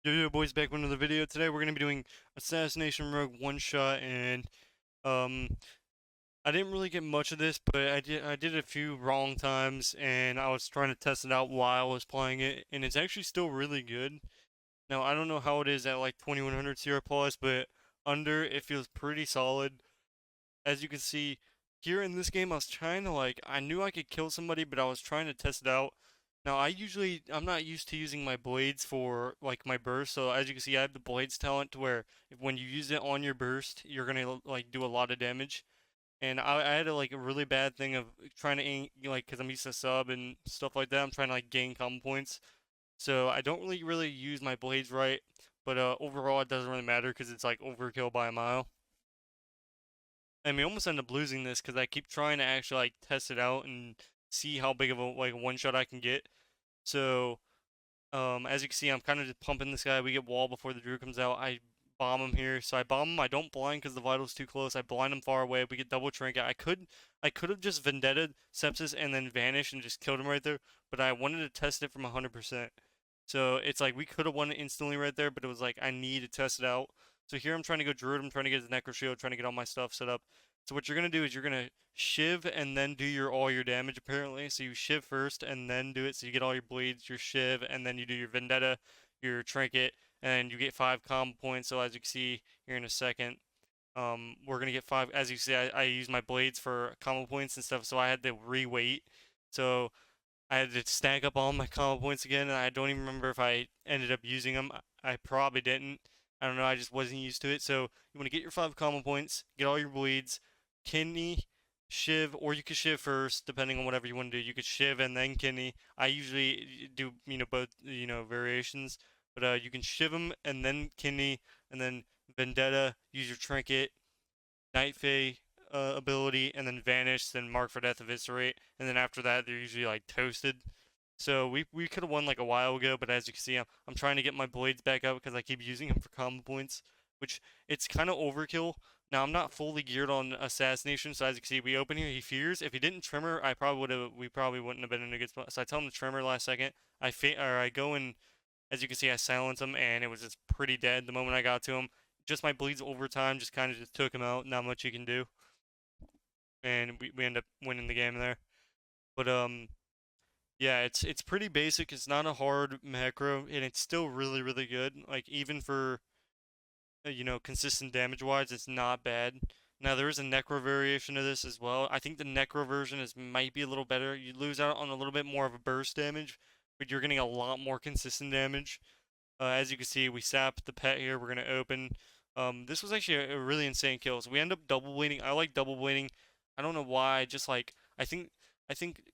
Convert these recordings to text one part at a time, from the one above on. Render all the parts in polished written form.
Yo boys, back with another video. Today we're gonna be doing Assassination Rogue one shot, and um I didn't really get much of this, but I did a few wrong times, and I was trying to test it out while I was playing it, and it's actually still really good. Now I don't know how it is at like 2100 Sierra Plus, but under it feels pretty solid. As you can see here in this game, I was trying to I knew I could kill somebody, but I was trying to test it out. Now I'm not used to using my blades for like my burst, so as you can see I have the blades talent to where when you use it on your burst, you're gonna like do a lot of damage. And I had a really bad thing of trying to because I'm used to sub and stuff like that. I'm trying to like gain combo points, so I don't really use my blades right. But overall it doesn't really matter because it's like overkill by a mile. And we almost end up losing this because I keep trying to actually like test it out and see how big of a one shot I can get. So as you can see, I'm kind of just pumping this guy. We get wall before the Druid comes out. I bomb him here. So I bomb him. I don't blind because the vital's too close. I blind him far away. We get double trinket. I could have just vendetta sepsis and then vanish and just killed him right there. But I wanted to test it from 100%. So it's like we could have won it instantly right there, but it was like I need to test it out. So here I'm trying to go Druid. I'm trying to get his Necro Shield, trying to get all my stuff set up. So what you're gonna do is you're gonna shiv and then do your all your damage apparently. So you shiv first and then do it. So you get all your bleeds, your shiv, and then you do your vendetta, your trinket, and you get 5 combo points. So as you can see here in a second, we're gonna get 5. As you see, I use my blades for combo points and stuff. So I had to re-wait. So I had to stack up all my combo points again, and I don't even remember if I ended up using them. I probably didn't. I don't know. I just wasn't used to it. So you want to get your 5 combo points, get all your bleeds, kidney, shiv, or you could shiv first, depending on whatever you want to do. You could shiv and then kidney. I usually do both variations, but you can shiv them and then kidney, and then vendetta. Use your trinket, Night Fae ability, and then Vanish, then Mark for Death, Eviscerate, and then after that they're usually like toasted. So we could have won like a while ago, but as you can see, I'm trying to get my blades back up because I keep using them for combo points, which it's kind of overkill. Now I'm not fully geared on assassination, so as you can see, we open here. He fears. If he didn't trimmer, we probably wouldn't have been in a good spot. So I tell him to trimmer last second. I go and as you can see, I silenced him, and it was just pretty dead the moment I got to him. Just my bleeds over time just kind of just took him out. Not much you can do, and we end up winning the game there. But yeah, it's pretty basic. It's not a hard macro, and it's still really good. Like even for consistent damage wise, it's not bad. Now there is a necro variation of this as well. I think the necro version is might be a little better. You lose out on a little bit more of a burst damage, but you're getting a lot more consistent damage. As you can see, we sap the pet here. We're going to open. This was actually a really insane kill. So we end up double bleeding. I like double bleeding. I don't know why. Just like I think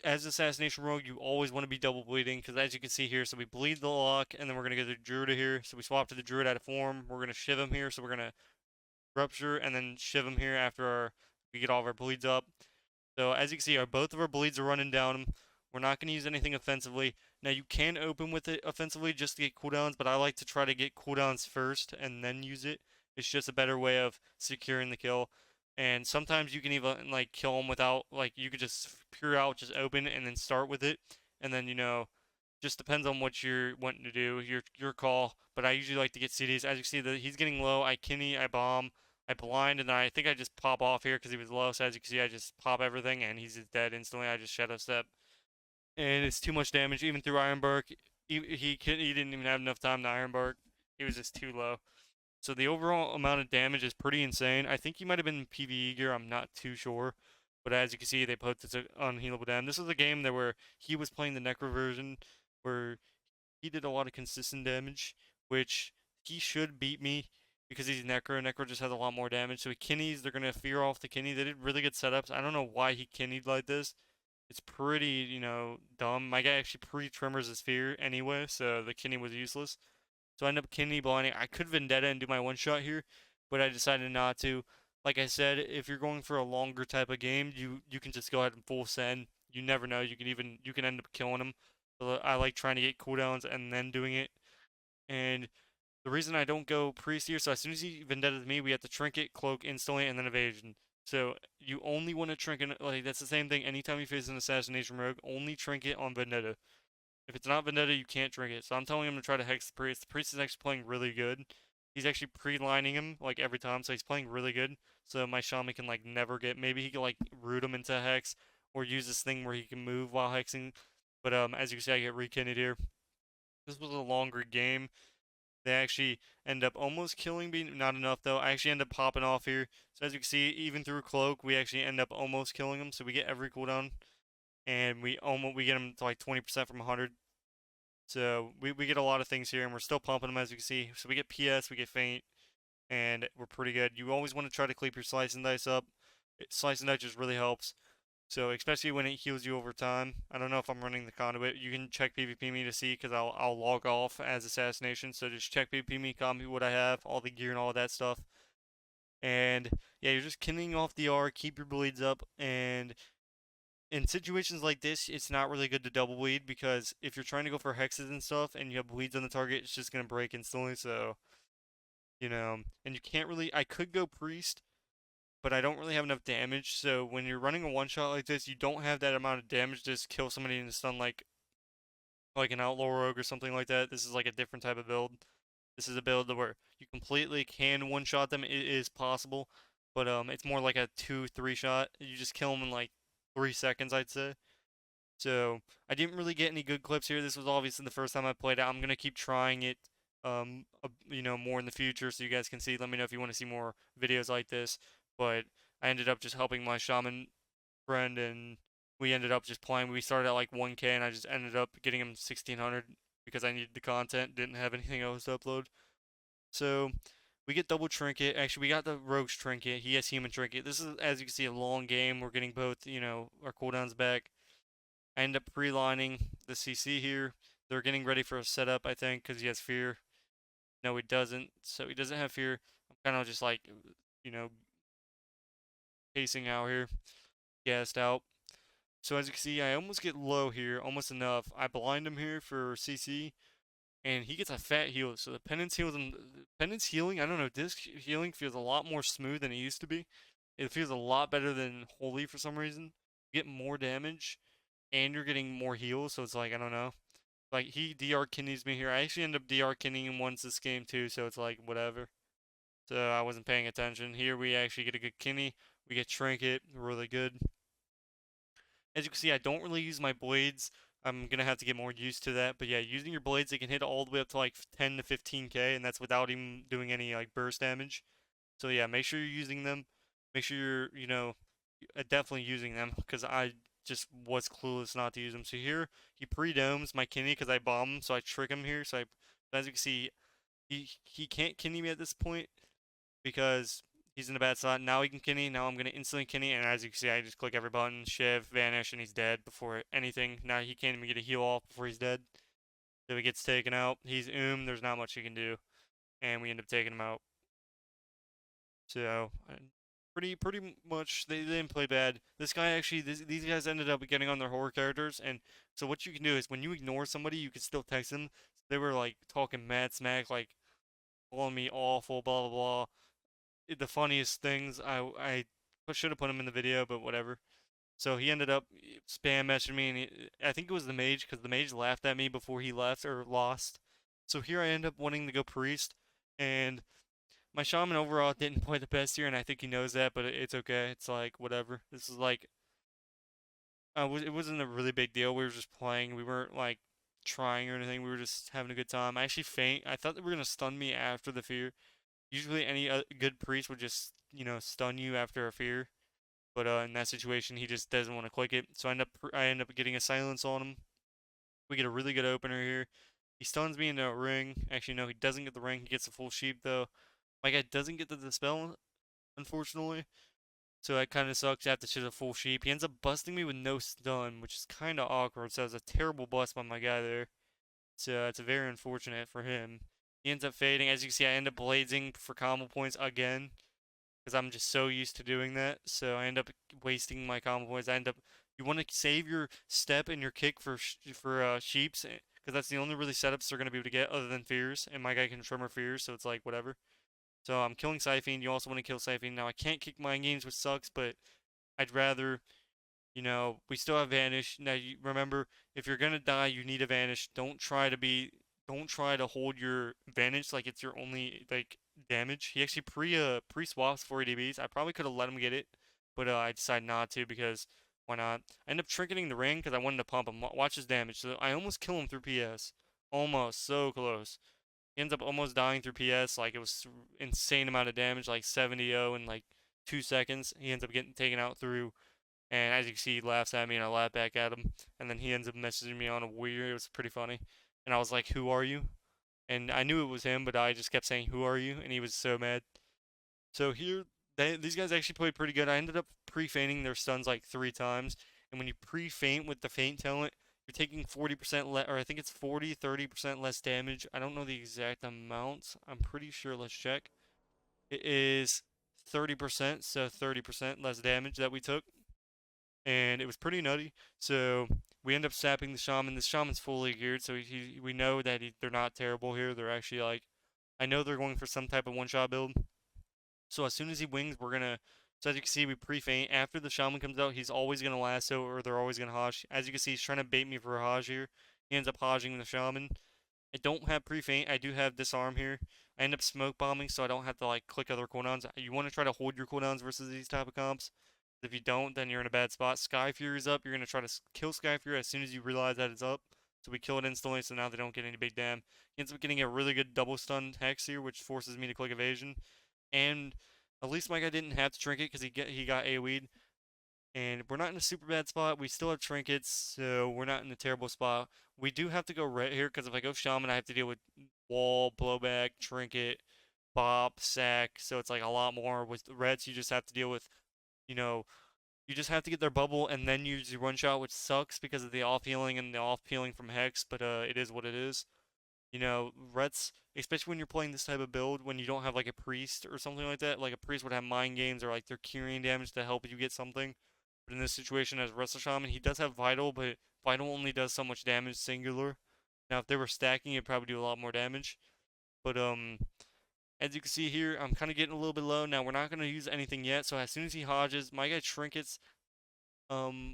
as Assassination Rogue, you always want to be double bleeding because as you can see here, so we bleed the lock, and then we're gonna get the Druid here. So we swap to the Druid out of form. We're gonna shiv him here. So we're gonna rupture and then shiv him here after we get all of our bleeds up. So as you can see, both of our bleeds are running down. We're not going to use anything offensively. Now you can open with it offensively just to get cooldowns, but I like to try to get cooldowns first and then use it. It's just a better way of securing the kill. And sometimes you can even like kill them without you could just pure out just open and then start with it, and then just depends on what you're wanting to do. Your call. But I usually like to get CDs. As you see, he's getting low. I kidney, I bomb. I blind, and I think I just pop off here because he was low. So as you can see, I just pop everything, and he's just dead instantly. I just shadow step, and it's too much damage. Even through Iron Bark, he didn't even have enough time to Iron Bark. He was just too low. So the overall amount of damage is pretty insane. I think he might have been PvE gear. I'm not too sure. But as you can see, they put this unhealable damage. This is a game that where he was playing the Necro version, where he did a lot of consistent damage, which he should beat me because he's Necro. Necro just has a lot more damage. So he kidneys, they're gonna fear off the kidney. They did really good setups. I don't know why he kidneyed like this. It's pretty, dumb. My guy actually pre-trimmers his fear anyway, so the kidney was useless. So I end up kidney blinding. I could vendetta and do my one shot here, but I decided not to. Like I said, if you're going for a longer type of game, you can just go ahead and full send. You never know. You can end up killing him. So I like trying to get cooldowns and then doing it. And the reason I don't go priest here, so as soon as he vendettas me, we have to trinket, cloak instantly, and then evasion. So you only want to trinket, like that's the same thing anytime you face an assassination rogue, only trinket on vendetta. If it's not Vendetta, you can't drink it. So I'm telling him to try to hex the priest. The priest is actually playing really good. He's actually pre-lining him like every time, so he's playing really good. So my shaman can like never get. Maybe he can like root him into hex or use this thing where he can move while hexing. But as you can see, I get re-kinned here. This was a longer game. They actually end up almost killing me. Not enough though. I actually end up popping off here. So as you can see, even through cloak, we actually end up almost killing him. So we get every cooldown, and we get him to like 20% from 100. So we get a lot of things here, and we're still pumping them as you can see. So we get PS, we get Faint, and we're pretty good. You always want to try to keep your Slice and Dice up. Slice and Dice just really helps. So especially when it heals you over time. I don't know if I'm running the conduit. You can check PvP me to see because I'll log off as Assassination. So just check PvP me, copy what I have, all the gear and all that stuff. And yeah, you're just kinning off the R, keep your bleeds up, and in situations like this, it's not really good to double bleed because if you're trying to go for hexes and stuff and you have bleeds on the target, it's just gonna break instantly. So, and you can't really. I could go priest, but I don't really have enough damage. So when you're running a one shot like this, you don't have that amount of damage to just kill somebody in stun like an outlaw rogue or something like that. This is like a different type of build. This is a build where you completely can one shot them. It is possible, but it's more like a 2-3 shot. You just kill them in like 3 seconds, I'd say. So I didn't really get any good clips here. This was obviously the first time I played it. I'm gonna keep trying it, more in the future, so you guys can see. Let me know if you want to see more videos like this. But I ended up just helping my shaman friend, and we ended up just playing. We started at like 1K, and I just ended up getting him 1600 because I needed the content. Didn't have anything else to upload. So we get double trinket. Actually, we got the rogue's trinket. He has human trinket. This is, as you can see, a long game. We're getting both, our cooldowns back. I end up pre-lining the CC here. They're getting ready for a setup, I think, because he has fear. No, he doesn't. So he doesn't have fear. I'm kind of just like, you know, pacing out here, gassed out. So as you can see, I almost get low here, almost enough. I blind him here for CC, and he gets a fat heal. So the penance healing, I don't know, disc healing feels a lot more smooth than it used to be. It feels a lot better than holy for some reason. You get more damage, and you're getting more heals. So it's like, I don't know. Like he DR kidneys me here. I actually end up DR kidneying him once this game too, so it's like whatever. So I wasn't paying attention. Here we actually get a good kidney. We get trinket, really good. As you can see, I don't really use my blades. I'm gonna have to get more used to that. But yeah, using your blades, they can hit all the way up to like 10 to 15k, and that's without even doing any like burst damage. So yeah, make sure you're using them. Make sure you're, definitely using them because I just was clueless not to use them. So here he pre-domes my kidney because I bomb him, so I trick him here. So as you can see, he can't kidney me at this point because he's in a bad spot. Now he can kidney. Now I'm gonna instantly kidney, and as you can see, I just click every button, shiv, vanish, and he's dead before anything. Now he can't even get a heal off before he's dead. So he gets taken out. He's There's not much he can do, and we end up taking him out. So pretty much they didn't play bad. This guy actually these guys ended up getting on their horror characters, and so what you can do is when you ignore somebody, you can still text them. They were like talking mad smack, like calling me awful, blah blah blah. The funniest things. I should have put him in the video, but whatever. So he ended up spam messaging me, and I think it was the mage because the mage laughed at me before he left or lost. So here I end up wanting to go priest, and my shaman overall didn't play the best here, and I think he knows that, but it's okay. It's like, whatever. This is like, it wasn't a really big deal. We were just playing. We weren't like trying or anything. We were just having a good time. I actually faint. I thought they were gonna stun me after the fear. Usually, any good priest would just, stun you after a fear. But in that situation, he just doesn't want to click it. So I end up getting a silence on him. We get a really good opener here. He stuns me into a ring. Actually, no, he doesn't get the ring. He gets a full sheep though. My guy doesn't get the dispel, unfortunately. So that kind of sucks. I have to choose a full sheep. He ends up busting me with no stun, which is kind of awkward. So it's a terrible bust by my guy there. So it's very unfortunate for him. He ends up fading. As you can see, I end up blazing for combo points again because I'm just so used to doing that. So I end up wasting my combo points. You want to save your step and your kick for sheeps because that's the only really setups they're gonna be able to get other than fears. And my guy can tremor fears, so it's like whatever. So I'm killing Siphene. You also want to kill Siphene. Now I can't kick mind games, which sucks, but I'd rather You know, we still have Vanish. Now, you remember, if you're gonna die, you need a Vanish. Don't try to hold your Vanish like it's your only like damage. He actually pre-swaps 40 DBs. I probably could have let him get it, but I decided not to because why not? I ended up trinketing the ring because I wanted to pump him. Watch his damage. So I almost kill him through PS. Almost, so close. He ends up almost dying through PS. Like it was insane amount of damage, like 70-0 in like 2 seconds. He ends up getting taken out through, and as you can see, he laughs at me and I laugh back at him. And then he ends up messaging me on a weird. It was pretty funny. And I was like, "Who are you?" And I knew it was him, but I just kept saying, "Who are you?" And he was so mad. So here, these guys actually played pretty good. I ended up pre-fainting their stuns like 3 times. And when you pre-faint with the feint talent, you're taking 40% less, or I think it's 40, 30% less damage. I don't know the exact amount. I'm pretty sure. Let's check. It is 30%, so 30% less damage that we took, and it was pretty nutty. So we end up sapping the shaman. The shaman's fully geared, so we know that they're not terrible here. They're actually like, I know they're going for some type of one-shot build. So as soon as he wings, we're gonna. So as you can see, we pre-feint. After the shaman comes out, he's always gonna lasso, or they're always gonna Hajj. As you can see, he's trying to bait me for a Hajj here. He ends up Hajjing the shaman. I don't have pre-feint. I do have disarm here. I end up smoke bombing, so I don't have to like click other cooldowns. You want to try to hold your cooldowns versus these type of comps. If you don't, then you're in a bad spot. Sky Fury's up. You're gonna try to kill Sky Fury as soon as you realize that it's up. So we kill it instantly, so now they don't get any big dam. He ends up getting a really good double stun hex here, which forces me to click evasion. And at least my guy didn't have to trinket because he got AoE'd. And we're not in a super bad spot. We still have trinkets, so we're not in a terrible spot. We do have to go red here because if I go shaman, I have to deal with wall, blowback, trinket, bop, sack. So it's like a lot more. With reds, you just have to deal with, you know, you just have to get their bubble and then use your one shot, which sucks because of the off healing and the off peeling from Hex. But it is what it is. You know, Rets, especially when you're playing this type of build, when you don't have like a priest or something like that, like a priest would have mind games or like their curing damage to help you get something. But in this situation, as Wrestle Shaman, he does have Vital, but Vital only does so much damage singular. Now, if they were stacking, it'd probably do a lot more damage. But as you can see here, I'm kind of getting a little bit low. Now, we're not going to use anything yet, so as soon as he hodges, my guy trinkets.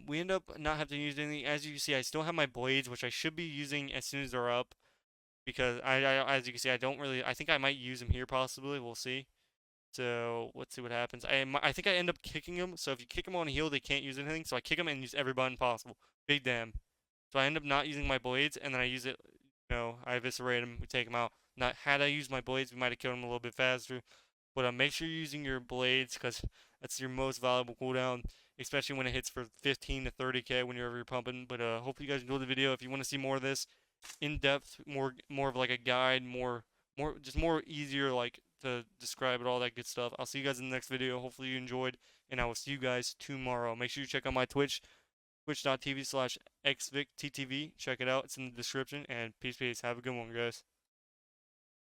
We end up not having to use anything. As you can see, I still have my blades, which I should be using as soon as they're up. Because as you can see, I don't really. I think I might use them here possibly. We'll see. So let's see what happens. I think I end up kicking him. So if you kick him on a heal, they can't use anything. So I kick him and use every button possible. Big damn. So I end up not using my blades, and then I use it. I eviscerate him. We take him out. Not had I used my blades, we might have killed him a little bit faster. But make sure you're using your blades because that's your most valuable cooldown, especially when it hits for 15 to 30k whenever you're pumping. But hopefully you guys enjoyed the video. If you want to see more of this, in depth, more of like a guide, more easier like to describe it, all that good stuff. I'll see you guys in the next video. Hopefully you enjoyed, and I will see you guys tomorrow. Make sure you check out my Twitch, twitch.tv/xvicttv. Check it out. It's in the description. And peace. Have a good one, guys.